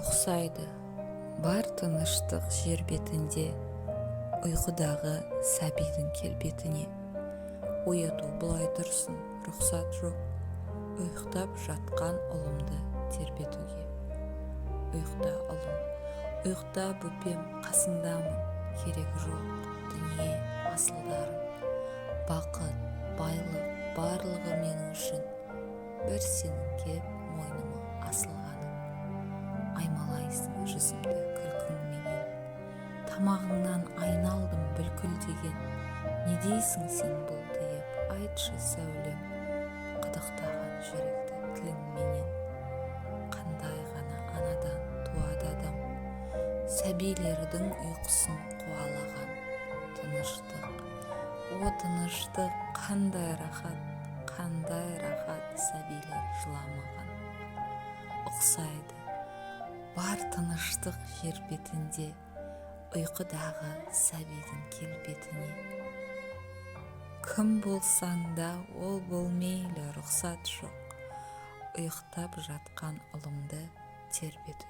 Ұқсайды бар тыныштық жер бетінде, ұйқыдағы сәбидің келбетіне. Ояту бұлай тұрсын, рұқсат жоқ, ұйықтап жатқан ұлымды тербетуге. Ұйықта ұлым, ұйықта бөпем қасыңдамын, керек жоқ дүние асылдарым. Бақыт, байлық, барлығы менің үшін, бір сенің кеп мойныма асылғаның. Аймалайсың жүзімді күлкіңменен, тамағыңнан айналдым бүлкілдеген. Не дейсің сен бұл деп, айтшы сәулем, қыдықтаған жүректі тіліңменен. Қандай ғана анадан туады адам, сәбилердің ұйқысын қуалаған. Тыныштық, о тыныштық, қандай рахат сәбилер жыламаған. Ұқсайды бар тыныштық жер бетінде, ұйқыдағы сәбидің келбетіне. Кім болсаң да ол бол мейлі, рұқсат жоқ, ұйықтап жатқан ұлымды тербету.